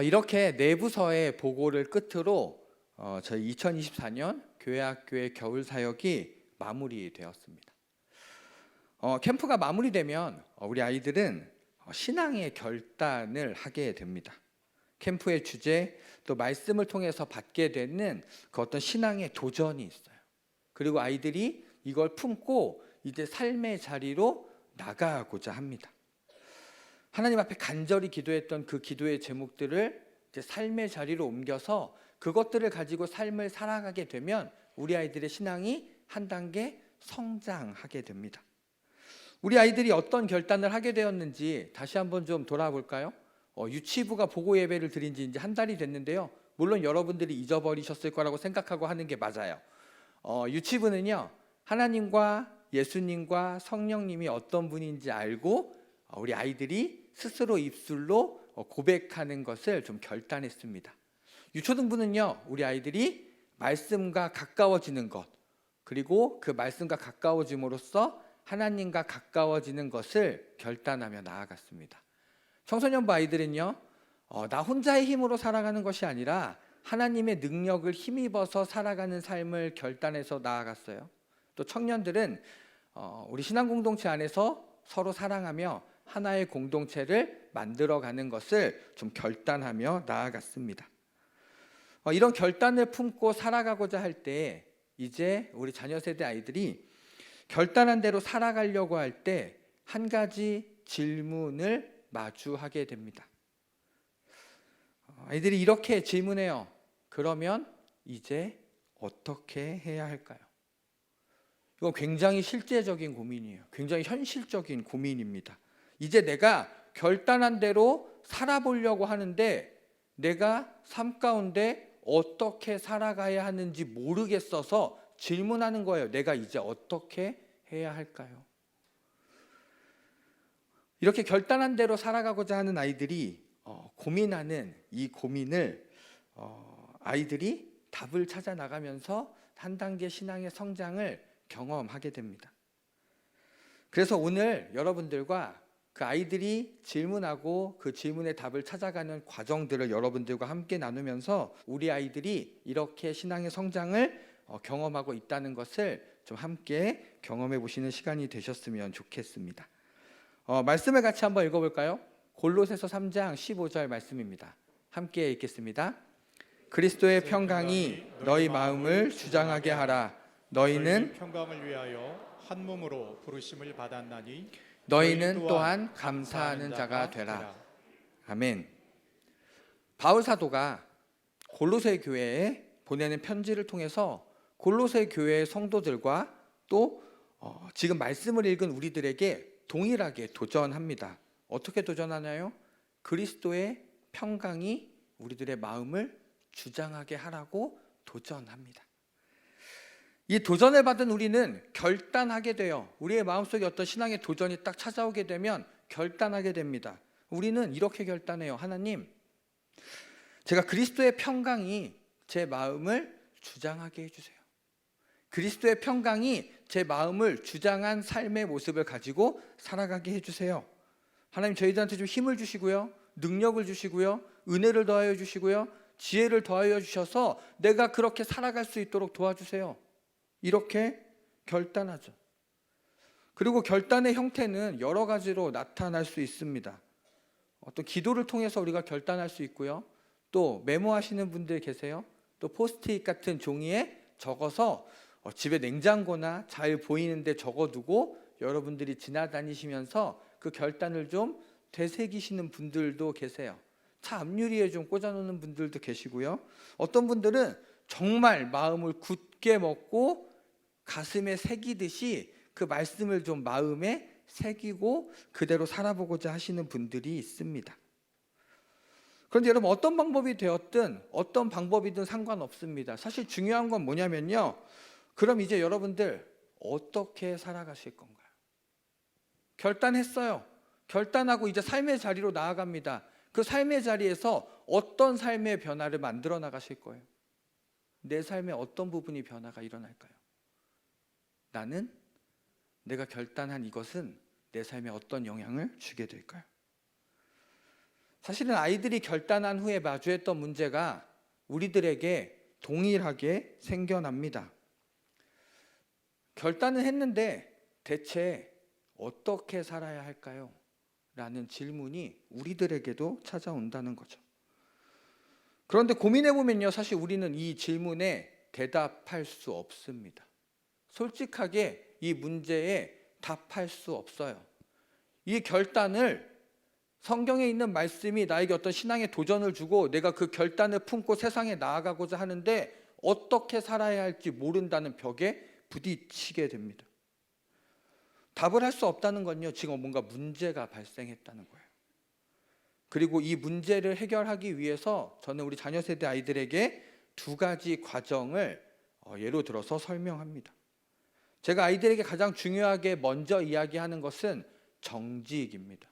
이렇게 내부서의 보고를 끝으로 저희 2024년 교회학교의 겨울 사역이 마무리되었습니다. 캠프가 마무리되면 우리 아이들은 신앙의 결단을 하게 됩니다. 캠프의 주제, 또 말씀을 통해서 받게 되는 그 어떤 신앙의 도전이 있어요. 그리고 아이들이 이걸 품고 이제 삶의 자리로 나가고자 합니다. 하나님 앞에 간절히 기도했던 그 기도의 제목들을 이제 삶의 자리로 옮겨서 그것들을 가지고 삶을 살아가게 되면 우리 아이들의 신앙이 한 단계 성장하게 됩니다. 우리 아이들이 어떤 결단을 하게 되었는지 다시 한번 좀 돌아볼까요? 유치부가 보고 예배를 드린 지 이제 한 달이 됐는데요. 물론 여러분들이 잊어버리셨을 거라고 생각하고 하는 게 맞아요. 유치부는요, 하나님과 예수님과 성령님이 어떤 분인지 알고 우리 아이들이 스스로 입술로 고백하는 것을 좀 결단했습니다. 유초등부는요, 우리 아이들이 말씀과 가까워지는 것, 그리고 그 말씀과 가까워짐으로써 하나님과 가까워지는 것을 결단하며 나아갔습니다. 청소년부 아이들은요, 나 혼자의 힘으로 살아가는 것이 아니라 하나님의 능력을 힘입어서 살아가는 삶을 결단해서 나아갔어요. 또 청년들은 우리 신앙공동체 안에서 서로 사랑하며 하나의 공동체를 만들어가는 것을 좀 결단하며 나아갔습니다. 이런 결단을 품고 살아가고자 할 때 이제 우리 자녀 세대 아이들이 결단한 대로 살아가려고 할 때 한 가지 질문을 마주하게 됩니다. 아이들이 이렇게 질문해요. 그러면 이제 어떻게 해야 할까요? 이건 굉장히 실제적인 고민이에요. 굉장히 현실적인 고민입니다. 이제 내가 결단한 대로 살아보려고 하는데 내가 삶 가운데 어떻게 살아가야 하는지 모르겠어서 질문하는 거예요. 내가 이제 어떻게 해야 할까요? 이렇게 결단한 대로 살아가고자 하는 아이들이 고민하는 이 고민을 아이들이 답을 찾아 나가면서 한 단계 신앙의 성장을 경험하게 됩니다. 그래서 오늘 여러분들과 그 아이들이 질문하고 그 질문의 답을 찾아가는 과정들을 여러분들과 함께 나누면서 우리 아이들이 이렇게 신앙의 성장을 경험하고 있다는 것을 좀 함께 경험해 보시는 시간이 되셨으면 좋겠습니다. 말씀을 같이 한번 읽어볼까요? 골로새서 3장 15절 말씀입니다. 함께 읽겠습니다. 그리스도의 평강이 너희 마음을 주장하게 하라. 너희는 평강을 위하여 한 몸으로 부르심을 받았나니 너희는 또한 감사하는 자가 되라. 아멘. 바울 사도가 골로새 교회에 보내는 편지를 통해서 골로새 교회의 성도들과 또 지금 말씀을 읽은 우리들에게 동일하게 도전합니다. 어떻게 도전하나요? 그리스도의 평강이 우리들의 마음을 주장하게 하라고 도전합니다. 이 도전을 받은 우리는 결단하게 돼요. 우리의 마음속에 어떤 신앙의 도전이 딱 찾아오게 되면 결단하게 됩니다. 우리는 이렇게 결단해요. 하나님, 제가 그리스도의 평강이 제 마음을 주장하게 해주세요. 그리스도의 평강이 제 마음을 주장한 삶의 모습을 가지고 살아가게 해주세요. 하나님, 저희들한테 좀 힘을 주시고요, 능력을 주시고요, 은혜를 더하여 주시고요, 지혜를 더하여 주셔서 내가 그렇게 살아갈 수 있도록 도와주세요. 이렇게 결단하죠. 그리고 결단의 형태는 여러 가지로 나타날 수 있습니다. 어떤 기도를 통해서 우리가 결단할 수 있고요, 또 메모하시는 분들 계세요. 또 포스트잇 같은 종이에 적어서 집에 냉장고나 잘 보이는데 적어두고 여러분들이 지나다니시면서 그 결단을 좀 되새기시는 분들도 계세요. 차 앞유리에 좀 꽂아놓는 분들도 계시고요. 어떤 분들은 정말 마음을 굳게 먹고 가슴에 새기듯이 그 말씀을 좀 마음에 새기고 그대로 살아보고자 하시는 분들이 있습니다. 그런데 여러분, 어떤 방법이 되었든 어떤 방법이든 상관없습니다. 사실 중요한 건 뭐냐면요, 그럼 이제 여러분들 어떻게 살아가실 건가요? 결단했어요. 결단하고 이제 삶의 자리로 나아갑니다. 그 삶의 자리에서 어떤 삶의 변화를 만들어 나가실 거예요? 내 삶의 어떤 부분이 변화가 일어날까요? 나는 내가 결단한 이것은 내 삶에 어떤 영향을 주게 될까요? 사실은 아이들이 결단한 후에 마주했던 문제가 우리들에게 동일하게 생겨납니다. 결단은 했는데 대체 어떻게 살아야 할까요? 라는 질문이 우리들에게도 찾아온다는 거죠. 그런데 고민해보면요, 사실 우리는 이 질문에 대답할 수 없습니다. 솔직하게 이 문제에 답할 수 없어요. 이 결단을, 성경에 있는 말씀이 나에게 어떤 신앙의 도전을 주고 내가 그 결단을 품고 세상에 나아가고자 하는데 어떻게 살아야 할지 모른다는 벽에 부딪히게 됩니다. 답을 할 수 없다는 건요, 지금 뭔가 문제가 발생했다는 거예요. 그리고 이 문제를 해결하기 위해서 저는 우리 자녀 세대 아이들에게 두 가지 과정을 예로 들어서 설명합니다. 제가 아이들에게 가장 중요하게 먼저 이야기하는 것은 정직입니다.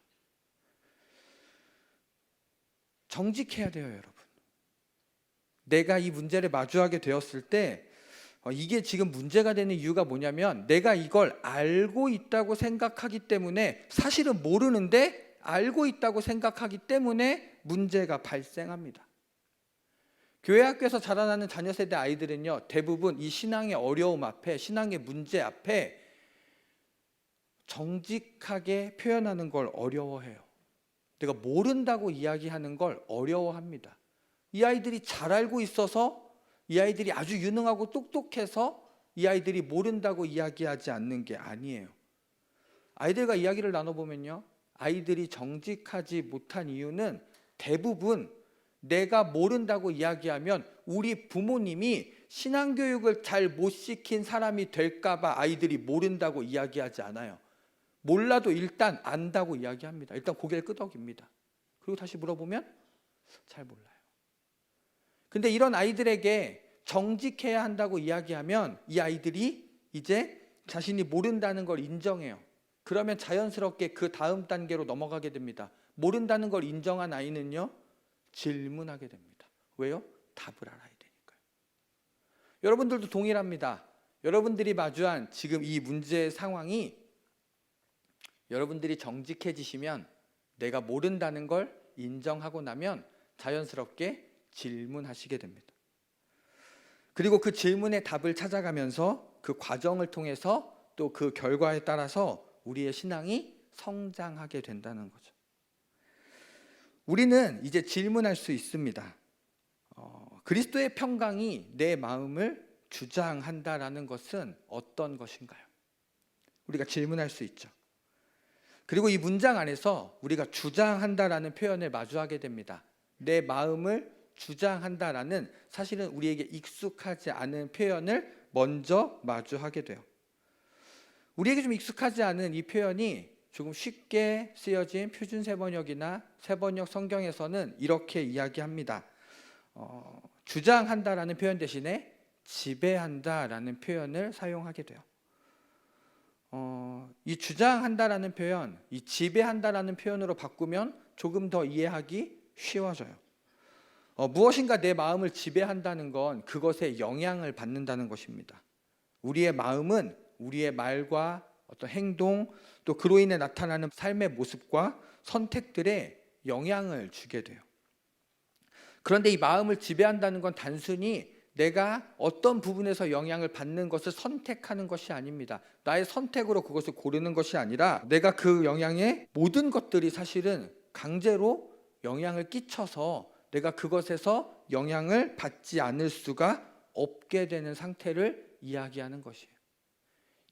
정직해야 돼요, 여러분. 내가 이 문제를 마주하게 되었을 때 이게 지금 문제가 되는 이유가 뭐냐면 내가 이걸 알고 있다고 생각하기 때문에, 사실은 모르는데 알고 있다고 생각하기 때문에 문제가 발생합니다. 교회 학교에서 자라나는 자녀 세대 아이들은요, 대부분 이 신앙의 어려움 앞에, 신앙의 문제 앞에 정직하게 표현하는 걸 어려워해요. 내가 모른다고 이야기하는 걸 어려워합니다. 이 아이들이 잘 알고 있어서, 이 아이들이 아주 유능하고 똑똑해서 이 아이들이 모른다고 이야기하지 않는 게 아니에요. 아이들과 이야기를 나눠보면요, 아이들이 정직하지 못한 이유는 대부분 내가 모른다고 이야기하면 우리 부모님이 신앙교육을 잘 못 시킨 사람이 될까봐 아이들이 모른다고 이야기하지 않아요. 몰라도 일단 안다고 이야기합니다. 일단 고개를 끄덕입니다. 그리고 다시 물어보면 잘 몰라요. 근데 이런 아이들에게 정직해야 한다고 이야기하면 이 아이들이 이제 자신이 모른다는 걸 인정해요. 그러면 자연스럽게 그 다음 단계로 넘어가게 됩니다. 모른다는 걸 인정한 아이는요, 질문하게 됩니다. 왜요? 답을 알아야 되니까요. 여러분들도 동일합니다. 여러분들이 마주한 지금 이 문제의 상황이, 여러분들이 정직해지시면, 내가 모른다는 걸 인정하고 나면 자연스럽게 질문하시게 됩니다. 그리고 그 질문의 답을 찾아가면서 그 과정을 통해서 또 그 결과에 따라서 우리의 신앙이 성장하게 된다는 거죠. 우리는 이제 질문할 수 있습니다. 그리스도의 평강이 내 마음을 주장한다라는 것은 어떤 것인가요? 우리가 질문할 수 있죠. 그리고 이 문장 안에서 우리가 주장한다라는 표현을 마주하게 됩니다. 내 마음을 주장한다라는, 사실은 우리에게 익숙하지 않은 표현을 먼저 마주하게 돼요. 우리에게 좀 익숙하지 않은 이 표현이 조금 쉽게 쓰여진 표준 세번역이나 세번역 성경에서는 이렇게 이야기합니다. 주장한다라는 표현 대신에 지배한다라는 표현을 사용하게 돼요. 이 주장한다라는 표현, 이 지배한다라는 표현으로 바꾸면 조금 더 이해하기 쉬워져요. 무엇인가 내 마음을 지배한다는 건 그것에 영향을 받는다는 것입니다. 우리의 마음은 우리의 말과 어떤 행동, 또 그로 인해 나타나는 삶의 모습과 선택들에 영향을 주게 돼요. 그런데 이 마음을 지배한다는 건 단순히 내가 어떤 부분에서 영향을 받는 것을 선택하는 것이 아닙니다. 나의 선택으로 그것을 고르는 것이 아니라 내가 그 영향의 모든 것들이 사실은 강제로 영향을 끼쳐서 내가 그것에서 영향을 받지 않을 수가 없게 되는 상태를 이야기하는 것이에요.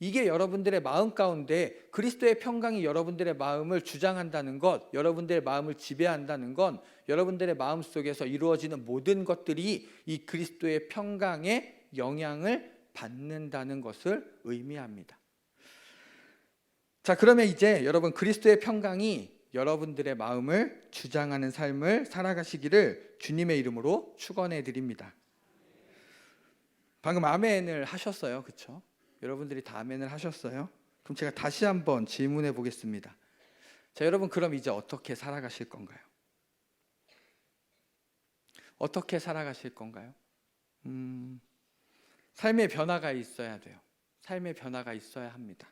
이게 여러분들의 마음 가운데 그리스도의 평강이 여러분들의 마음을 주장한다는 것, 여러분들의 마음을 지배한다는 건 여러분들의 마음 속에서 이루어지는 모든 것들이 이 그리스도의 평강에 영향을 받는다는 것을 의미합니다. 자, 그러면 이제 여러분, 그리스도의 평강이 여러분들의 마음을 주장하는 삶을 살아가시기를 주님의 이름으로 축원해 드립니다. 방금 아멘을 하셨어요, 그렇죠? 여러분들이 다 아멘을 하셨어요? 그럼 제가 다시 한번 질문해 보겠습니다. 자, 여러분, 그럼 이제 어떻게 살아가실 건가요? 어떻게 살아가실 건가요? 삶의 변화가 있어야 돼요. 삶의 변화가 있어야 합니다.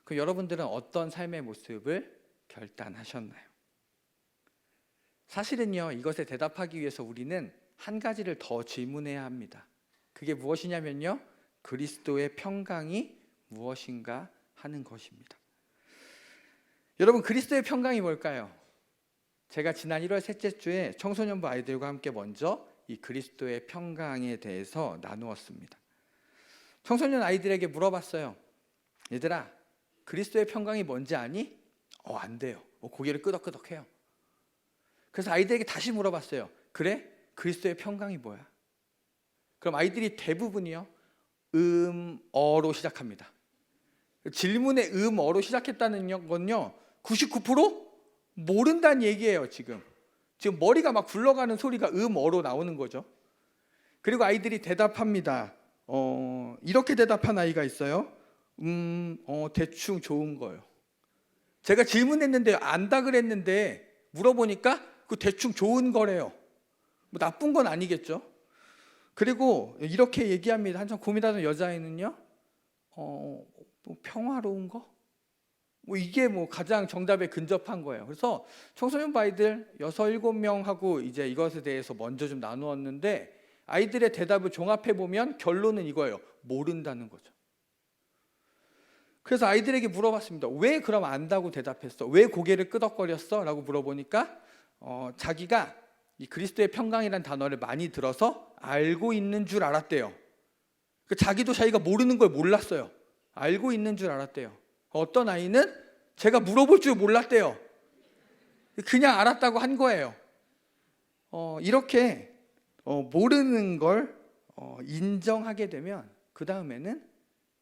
그럼 여러분들은 어떤 삶의 모습을 결단하셨나요? 사실은요, 이것에 대답하기 위해서 우리는 한 가지를 더 질문해야 합니다. 그게 무엇이냐면요, 그리스도의 평강이 무엇인가 하는 것입니다. 여러분, 그리스도의 평강이 뭘까요? 제가 지난 1월 셋째 주에 청소년부 아이들과 함께 먼저 이 그리스도의 평강에 대해서 나누었습니다. 청소년 아이들에게 물어봤어요. 얘들아, 그리스도의 평강이 뭔지 아니? 안 돼요. 고개를 끄덕끄덕해요. 그래서 아이들에게 다시 물어봤어요. 그래? 그리스도의 평강이 뭐야? 그럼 아이들이 대부분이요, 어로 시작합니다. 질문에 어로 시작했다는 건요, 99% 모른다는 얘기예요. 지금 머리가 막 굴러가는 소리가 어로 나오는 거죠. 그리고 아이들이 대답합니다. 이렇게 대답한 아이가 있어요. 대충 좋은 거요. 제가 질문했는데 안다 그랬는데 물어보니까 그 대충 좋은 거래요. 뭐 나쁜 건 아니겠죠. 그리고 이렇게 얘기합니다. 한참 고민하던 여자애는요, 뭐 평화로운 거? 뭐 이게 뭐 가장 정답에 근접한 거예요. 그래서 청소년부 아이들 6, 7명하고 이제 이것에 대해서 먼저 좀 나누었는데, 아이들의 대답을 종합해 보면 결론은 이거예요. 모른다는 거죠. 그래서 아이들에게 물어봤습니다. 왜 그럼 안다고 대답했어? 왜 고개를 끄덕거렸어? 라고 물어보니까 자기가 이 그리스도의 평강이라는 단어를 많이 들어서 알고 있는 줄 알았대요. 자기도 자기가 모르는 걸 몰랐어요. 알고 있는 줄 알았대요. 어떤 아이는 제가 물어볼 줄 몰랐대요. 그냥 알았다고 한 거예요. 이렇게 모르는 걸 인정하게 되면 그 다음에는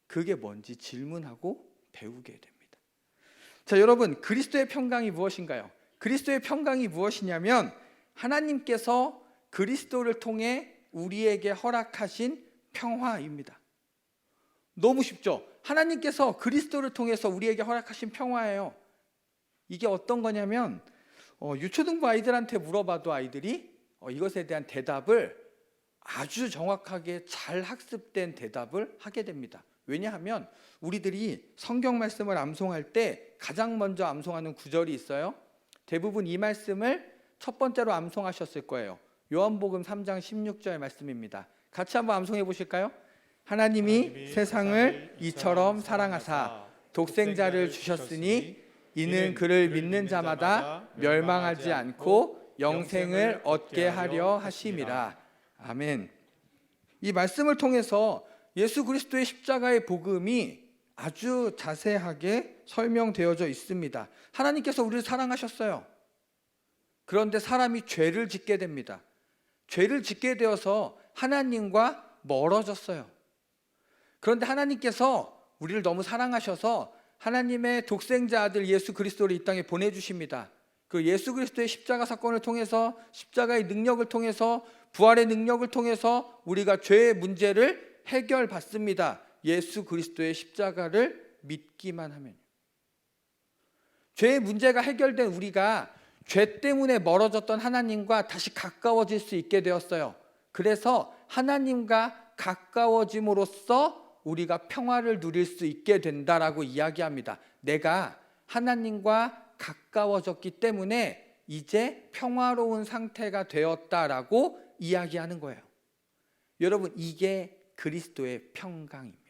그게 뭔지 질문하고 배우게 됩니다. 자, 여러분, 그리스도의 평강이 무엇인가요? 그리스도의 평강이 무엇이냐면 하나님께서 그리스도를 통해 우리에게 허락하신 평화입니다. 너무 쉽죠? 하나님께서 그리스도를 통해서 우리에게 허락하신 평화예요. 이게 어떤 거냐면 유초등부 아이들한테 물어봐도 아이들이 이것에 대한 대답을 아주 정확하게 잘 학습된 대답을 하게 됩니다. 왜냐하면 우리들이 성경 말씀을 암송할 때 가장 먼저 암송하는 구절이 있어요. 대부분 이 말씀을 첫 번째로 암송하셨을 거예요. 요한복음 3장 16절 말씀입니다. 같이 한번 암송해 보실까요? 하나님이 세상을 이처럼 사랑하사 독생자를 주셨으니 이는 그를 믿는 자마다 멸망하지 않고 영생을 얻게 하려 하심이라. 아멘. 이 말씀을 통해서 예수 그리스도의 십자가의 복음이 아주 자세하게 설명되어져 있습니다. 하나님께서 우리를 사랑하셨어요. 그런데 사람이 죄를 짓게 됩니다. 죄를 짓게 되어서 하나님과 멀어졌어요. 그런데 하나님께서 우리를 너무 사랑하셔서 하나님의 독생자 아들 예수 그리스도를 이 땅에 보내주십니다. 그 예수 그리스도의 십자가 사건을 통해서, 십자가의 능력을 통해서, 부활의 능력을 통해서 우리가 죄의 문제를 해결받습니다. 예수 그리스도의 십자가를 믿기만 하면. 죄의 문제가 해결된 우리가 죄 때문에 멀어졌던 하나님과 다시 가까워질 수 있게 되었어요. 그래서 하나님과 가까워짐으로써 우리가 평화를 누릴 수 있게 된다라고 이야기합니다. 내가 하나님과 가까워졌기 때문에 이제 평화로운 상태가 되었다라고 이야기하는 거예요. 여러분, 이게 그리스도의 평강입니다.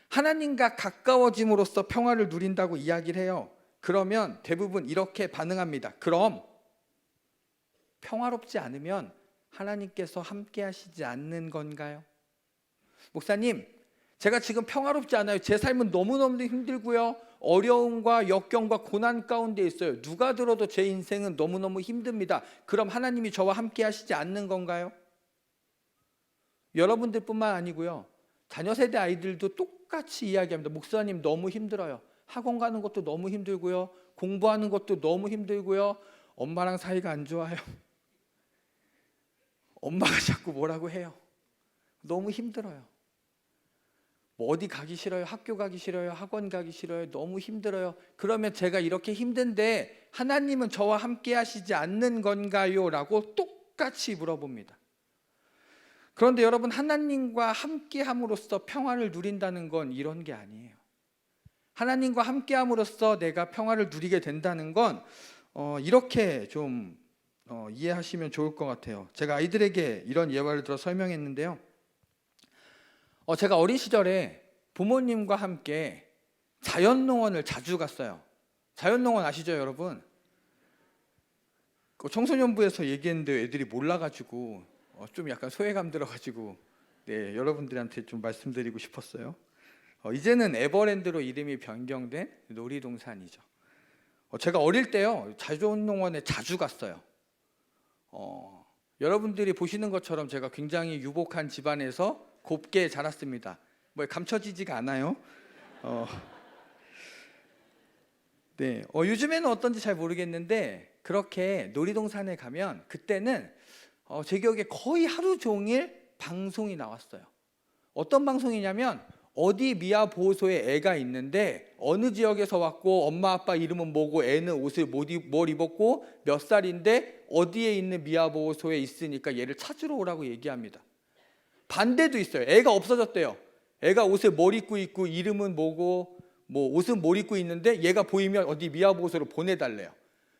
하나님과 가까워짐으로써 평화를 누린다고 이야기를 해요. 그러면 대부분 이렇게 반응합니다. 그럼 평화롭지 않으면 하나님께서 함께 하시지 않는 건가요? 목사님, 제가 지금 평화롭지 않아요. 제 삶은 너무너무 힘들고요. 어려움과 역경과 고난 가운데 있어요. 누가 들어도 제 인생은 너무너무 힘듭니다. 그럼 하나님이 저와 함께 하시지 않는 건가요? 여러분들뿐만 아니고요, 자녀 세대 아이들도 똑같이 이야기합니다. 목사님, 너무 힘들어요. 학원 가는 것도 너무 힘들고요. 공부하는 것도 너무 힘들고요. 엄마랑 사이가 안 좋아요. 엄마가 자꾸 뭐라고 해요. 너무 힘들어요. 뭐 어디 가기 싫어요. 학교 가기 싫어요. 학원 가기 싫어요. 너무 힘들어요. 그러면 제가 이렇게 힘든데 하나님은 저와 함께 하시지 않는 건가요? 라고 똑같이 물어봅니다. 그런데 여러분, 하나님과 함께 함으로써 평화를 누린다는 건 이런 게 아니에요. 하나님과 함께 함으로써 내가 평화를 누리게 된다는 건 이렇게 좀 이해하시면 좋을 것 같아요. 제가 아이들에게 이런 예화를 들어 설명했는데요. 제가 어린 시절에 부모님과 함께 자연농원을 자주 갔어요. 자연농원 아시죠, 여러분? 청소년부에서 얘기했는데 애들이 몰라가지고 좀 약간 소외감 들어가지고 네, 여러분들한테 좀 말씀드리고 싶었어요. 이제는 에버랜드로 이름이 변경된 놀이동산이죠. 제가 어릴 때요 자연농원에 자주 갔어요. 여러분들이 보시는 것처럼 제가 굉장히 유복한 집안에서 곱게 자랐습니다. 뭐 감춰지지가 않아요. 네, 요즘에는 어떤지 잘 모르겠는데 그렇게 놀이동산에 가면 그때는 제 기억에 거의 하루 종일 방송이 나왔어요. 어떤 방송이냐면 어디 미아 보호소에 애가 있는데 어느 지역에서 왔고 엄마 아빠 이름은 뭐고 애는 옷을 뭘 입었고 몇 살인데 어디에 있는 미아 보호소에 있으니까 얘를 찾으러 오라고 얘기합니다. 반대도 있어요. 애가 없어졌대요. 애가 옷을 뭘 입고 있고 이름은 뭐고 뭐 옷은 뭘 입고 있는데 얘가 보이면 어디 미아 보호소로 보내달래요.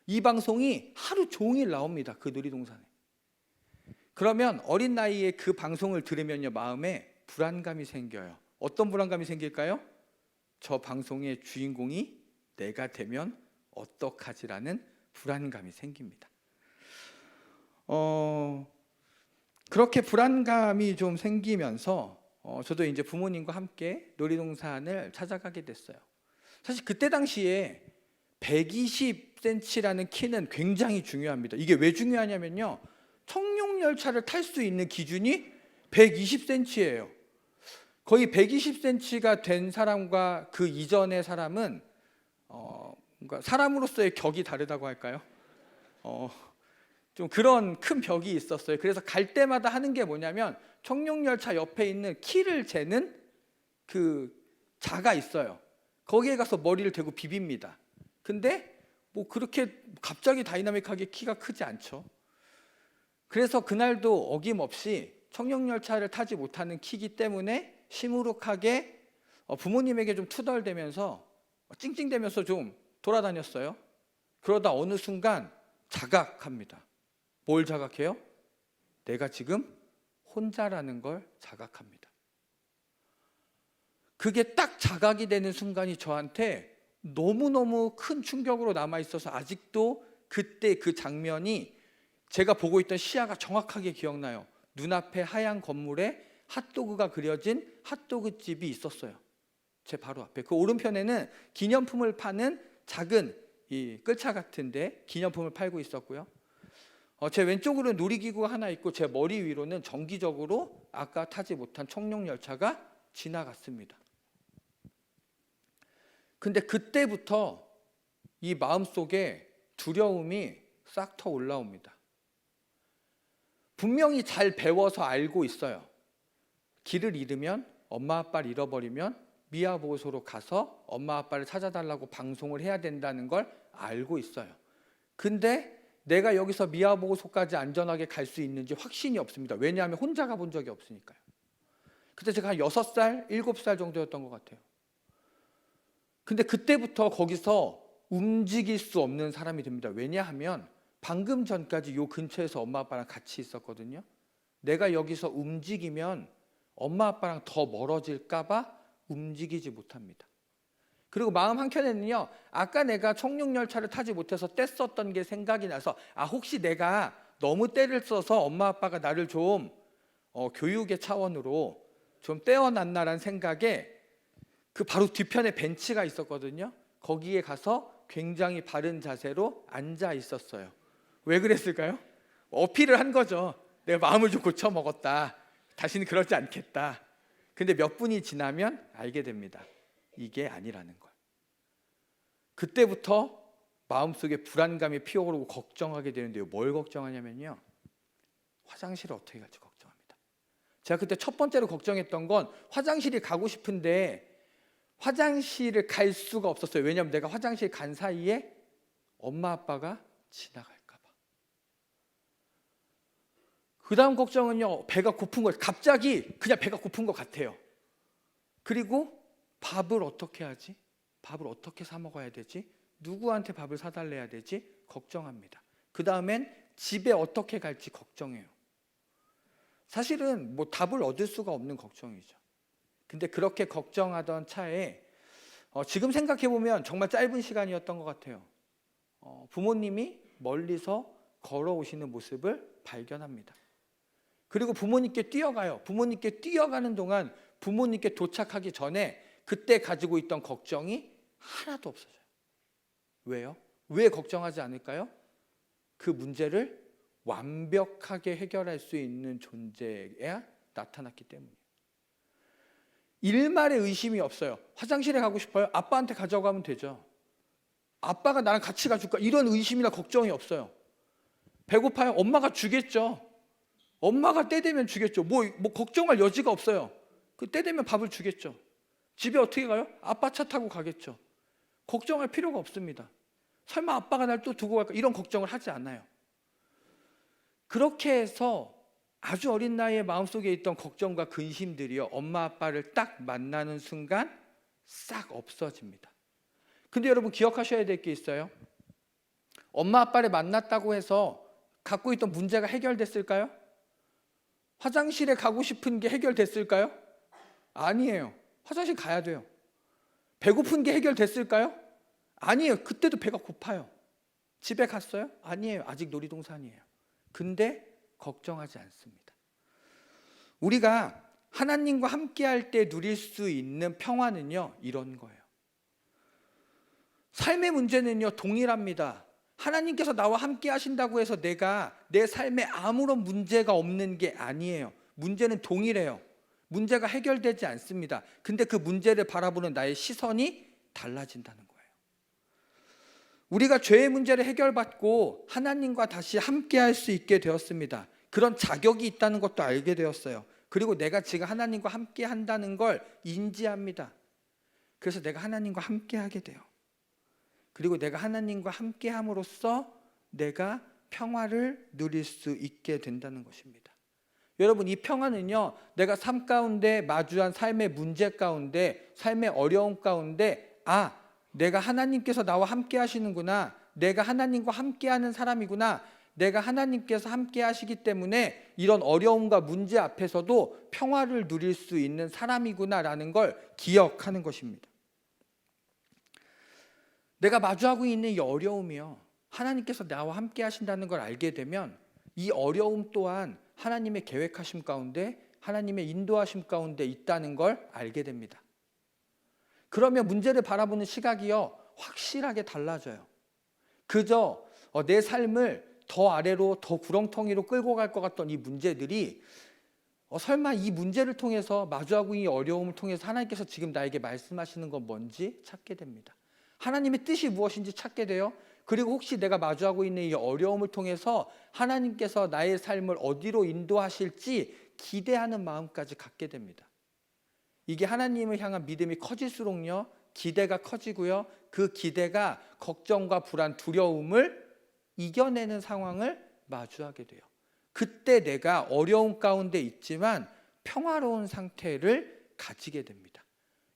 이 방송이 하루 종일 나옵니다. 그 놀이동산에. 그러면 어린 나이에 그 방송을 들으면요 마음에 불안감이 생겨요. 어떤 불안감이 생길까요? 저 방송의 주인공이 내가 되면 어떡하지라는 불안감이 생깁니다. 그렇게 불안감이 좀 생기면서 저도 이제 부모님과 함께 놀이동산을 찾아가게 됐어요. 사실 그때 당시에 120cm라는 키는 굉장히 중요합니다. 이게 왜 중요하냐면요, 청룡열차를 탈 수 있는 기준이 120cm예요. 거의 120cm가 된 사람과 그 이전의 사람은 뭔가 사람으로서의 격이 다르다고 할까요? 좀 그런 큰 벽이 있었어요. 그래서 갈 때마다 하는 게 뭐냐면 청룡열차 옆에 있는 키를 재는 그 자가 있어요. 거기에 가서 머리를 대고 비빕니다. 근데 뭐 그렇게 갑자기 다이나믹하게 키가 크지 않죠. 그래서 그날도 어김없이 청룡열차를 타지 못하는 키이기 때문에 시무룩하게 부모님에게 좀 투덜대면서 찡찡대면서 좀 돌아다녔어요. 그러다 어느 순간 자각합니다. 뭘 자각해요? 내가 지금 혼자라는 걸 자각합니다. 그게 딱 자각이 되는 순간이 저한테 너무너무 큰 충격으로 남아있어서 아직도 그때 그 장면이 제가 보고 있던 시야가 정확하게 기억나요. 눈앞에 하얀 건물에 핫도그가 그려진 핫도그 집이 있었어요. 제 바로 앞에. 그 오른편에는 기념품을 파는 작은 이 끌차 같은데 기념품을 팔고 있었고요. 제 왼쪽으로는 놀이기구가 하나 있고 제 머리 위로는 정기적으로 아까 타지 못한 청룡열차가 지나갔습니다. 근데 그때부터 이 마음속에 두려움이 싹 터 올라옵니다. 분명히 잘 배워서 알고 있어요. 길을 잃으면, 엄마 아빠를 잃어버리면 미아 보호소로 가서 엄마 아빠를 찾아달라고 방송을 해야 된다는 걸 알고 있어요. 근데 내가 여기서 미아 보호소까지 안전하게 갈 수 있는지 확신이 없습니다. 왜냐하면 혼자 가본 적이 없으니까요. 그때 제가 한 6살, 7살 정도였던 것 같아요. 근데 그때부터 거기서 움직일 수 없는 사람이 됩니다. 왜냐하면 방금 전까지 요 근처에서 엄마 아빠랑 같이 있었거든요. 내가 여기서 움직이면 엄마 아빠랑 더 멀어질까 봐 움직이지 못합니다. 그리고 마음 한켠에는요, 아까 내가 청룡열차를 타지 못해서 떼썼던 게 생각이 나서 혹시 내가 너무 떼를 써서 엄마 아빠가 나를 좀 교육의 차원으로 좀 떼어놨나라는 생각에 그 바로 뒤편에 벤치가 있었거든요. 거기에 가서 굉장히 바른 자세로 앉아 있었어요. 왜 그랬을까요? 어필을 한 거죠. 내가 마음을 좀 고쳐 먹었다. 다시는 그러지 않겠다. 근데 몇 분이 지나면 알게 됩니다. 이게 아니라는 걸. 그때부터 마음속에 불안감이 피어오르고 걱정하게 되는데요. 뭘 걱정하냐면요, 화장실을 어떻게 갈지 걱정합니다. 제가 그때 첫 번째로 걱정했던 건 화장실이 가고 싶은데 화장실을 갈 수가 없었어요. 왜냐하면 내가 화장실 간 사이에 엄마 아빠가 지나갈까 봐. 그 다음 걱정은요, 배가 고픈 거예요. 갑자기 그냥 배가 고픈 것 같아요. 그리고 밥을 어떻게 하지? 밥을 어떻게 사 먹어야 되지? 누구한테 밥을 사달래야 되지? 걱정합니다. 그 다음엔 집에 어떻게 갈지 걱정해요. 사실은 뭐 답을 얻을 수가 없는 걱정이죠. 근데 그렇게 걱정하던 차에 지금 생각해보면 정말 짧은 시간이었던 것 같아요. 부모님이 멀리서 걸어오시는 모습을 발견합니다. 그리고 부모님께 뛰어가요. 부모님께 뛰어가는 동안 부모님께 도착하기 전에 그때 가지고 있던 걱정이 하나도 없어져요. 왜요? 왜 걱정하지 않을까요? 그 문제를 완벽하게 해결할 수 있는 존재야 나타났기 때문이에요. 일말의 의심이 없어요. 화장실에 가고 싶어요? 아빠한테 가져가면 되죠. 아빠가 나랑 같이 가줄까? 이런 의심이나 걱정이 없어요. 배고파요? 엄마가 주겠죠. 엄마가 때 되면 주겠죠. 뭐 걱정할 여지가 없어요. 그 때 되면 밥을 주겠죠. 집에 어떻게 가요? 아빠 차 타고 가겠죠. 걱정할 필요가 없습니다. 설마 아빠가 날 또 두고 갈까? 이런 걱정을 하지 않아요. 그렇게 해서 아주 어린 나이에 마음속에 있던 걱정과 근심들이요, 엄마 아빠를 딱 만나는 순간 싹 없어집니다. 근데 여러분 기억하셔야 될 게 있어요. 엄마 아빠를 만났다고 해서 갖고 있던 문제가 해결됐을까요? 화장실에 가고 싶은 게 해결됐을까요? 아니에요. 화장실 가야 돼요. 배고픈 게 해결됐을까요? 아니에요. 그때도 배가 고파요. 집에 갔어요? 아니에요. 아직 놀이동산이에요. 근데 걱정하지 않습니다. 우리가 하나님과 함께할 때 누릴 수 있는 평화는요, 이런 거예요. 삶의 문제는요, 동일합니다. 하나님께서 나와 함께 하신다고 해서 내가 내 삶에 아무런 문제가 없는 게 아니에요. 문제는 동일해요. 문제가 해결되지 않습니다. 근데 그 문제를 바라보는 나의 시선이 달라진다는 거예요. 우리가 죄의 문제를 해결받고 하나님과 다시 함께 할 수 있게 되었습니다. 그런 자격이 있다는 것도 알게 되었어요. 그리고 내가 지금 하나님과 함께 한다는 걸 인지합니다. 그래서 내가 하나님과 함께 하게 돼요. 그리고 내가 하나님과 함께 함으로써 내가 평화를 누릴 수 있게 된다는 것입니다. 여러분, 이 평화는요, 내가 삶 가운데 마주한 삶의 문제 가운데, 삶의 어려움 가운데, 내가 하나님께서 나와 함께 하시는구나, 내가 하나님과 함께 하는 사람이구나, 내가 하나님께서 함께 하시기 때문에 이런 어려움과 문제 앞에서도 평화를 누릴 수 있는 사람이구나라는 걸 기억하는 것입니다. 내가 마주하고 있는 이 어려움이요, 하나님께서 나와 함께 하신다는 걸 알게 되면 이 어려움 또한 하나님의 계획하심 가운데, 하나님의 인도하심 가운데 있다는 걸 알게 됩니다. 그러면 문제를 바라보는 시각이요, 확실하게 달라져요. 그저 내 삶을 더 아래로, 더 구렁텅이로 끌고 갈 것 같던 이 문제들이 설마 이 문제를 통해서, 마주하고 있는 어려움을 통해서 하나님께서 지금 나에게 말씀하시는 건 뭔지 찾게 됩니다. 하나님의 뜻이 무엇인지 찾게 돼요. 그리고 혹시 내가 마주하고 있는 이 어려움을 통해서 하나님께서 나의 삶을 어디로 인도하실지 기대하는 마음까지 갖게 됩니다. 이게 하나님을 향한 믿음이 커질수록요, 기대가 커지고요, 그 기대가 걱정과 불안, 두려움을 이겨내는 상황을 마주하게 돼요. 그때 내가 어려움 가운데 있지만 평화로운 상태를 가지게 됩니다.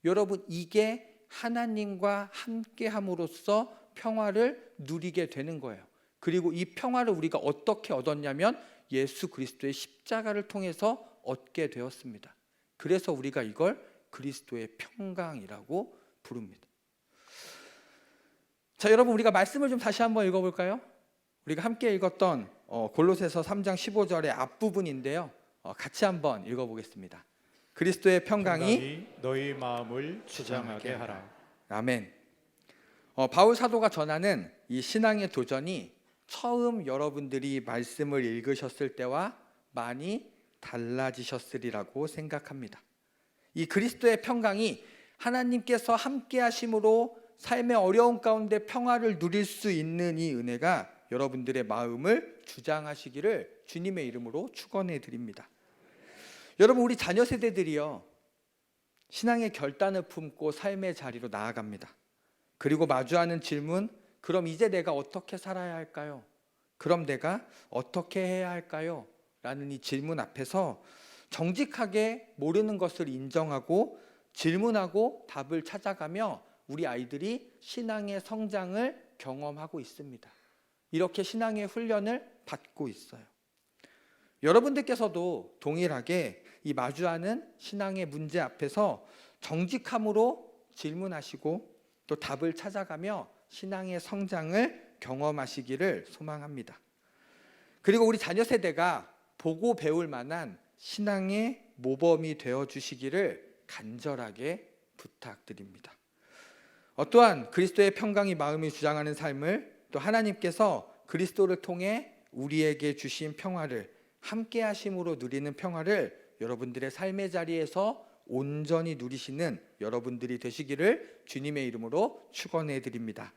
여러분, 이게 하나님과 함께 함으로써 평화를 누리게 되는 거예요. 그리고 이 평화를 우리가 어떻게 얻었냐면 예수 그리스도의 십자가를 통해서 얻게 되었습니다. 그래서 우리가 이걸 그리스도의 평강이라고 부릅니다. 자, 여러분, 우리가 말씀을 좀 다시 한번 읽어볼까요? 우리가 함께 읽었던 골로새서 3장 15절의 앞부분인데요, 같이 한번 읽어보겠습니다. 그리스도의 평강이 너희 마음을 주장하게 하라. 아멘. 바울 사도가 전하는 이 신앙의 도전이 처음 여러분들이 말씀을 읽으셨을 때와 많이 달라지셨으리라고 생각합니다. 이 그리스도의 평강이 하나님께서 함께 하심으로 삶의 어려움 가운데 평화를 누릴 수 있는 이 은혜가 여러분들의 마음을 주장하시기를 주님의 이름으로 축원해 드립니다. 여러분, 우리 자녀 세대들이요, 신앙의 결단을 품고 삶의 자리로 나아갑니다. 그리고 마주하는 질문, 그럼 이제 내가 어떻게 살아야 할까요? 그럼 내가 어떻게 해야 할까요? 라는 이 질문 앞에서 정직하게 모르는 것을 인정하고 질문하고 답을 찾아가며 우리 아이들이 신앙의 성장을 경험하고 있습니다. 이렇게 신앙의 훈련을 받고 있어요. 여러분들께서도 동일하게 이 마주하는 신앙의 문제 앞에서 정직함으로 질문하시고 또 답을 찾아가며 신앙의 성장을 경험하시기를 소망합니다. 그리고 우리 자녀 세대가 보고 배울 만한 신앙의 모범이 되어 주시기를 간절하게 부탁드립니다. 어떠한 그리스도의 평강이 마음이 주장하는 삶을 또 하나님께서 그리스도를 통해 우리에게 주신 평화를 함께 하심으로 누리는 평화를 여러분들의 삶의 자리에서 온전히 누리시는 여러분들이 되시기를 주님의 이름으로 축원해 드립니다.